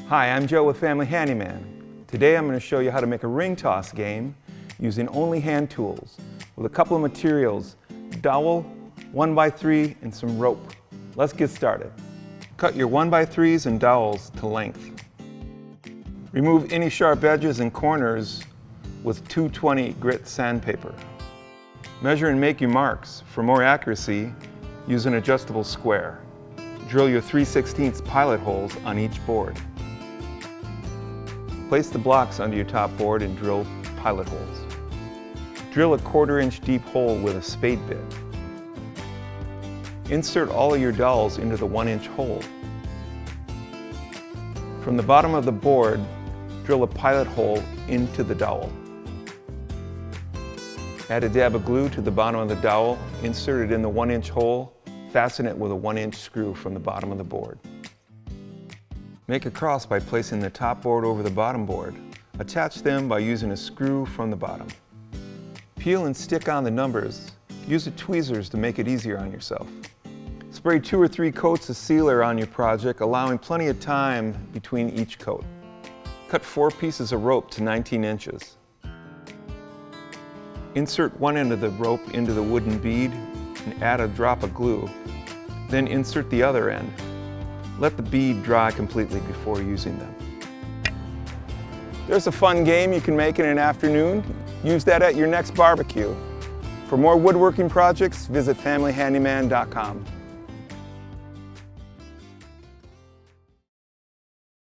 Hi, I'm Joe with Family Handyman. Today I'm going to show you how to make a ring toss game using only hand tools with a couple of materials, dowel, 1x3, and some rope. Let's get started. Cut your 1x3s and dowels to length. Remove any sharp edges and corners with 220 grit sandpaper. Measure and make your marks. For more accuracy, use an adjustable square. Drill your 3/16 pilot holes on each board. Place the blocks under your top board and drill pilot holes. Drill a 1/4 inch deep hole with a spade bit. Insert all of your dowels into the 1-inch hole. From the bottom of the board, drill a pilot hole into the dowel. Add a dab of glue to the bottom of the dowel, insert it in the 1-inch hole, fasten it with a 1-inch screw from the bottom of the board. Make a cross by placing the top board over the bottom board. Attach them by using a screw from the bottom. Peel and stick on the numbers. Use the tweezers to make it easier on yourself. Spray 2 or 3 coats of sealer on your project, allowing plenty of time between each coat. Cut 4 pieces of rope to 19 inches. Insert one end of the rope into the wooden bead and add a drop of glue. Then insert the other end. Let the bead dry completely before using them. There's a fun game you can make in an afternoon. Use that at your next barbecue. For more woodworking projects, visit FamilyHandyman.com.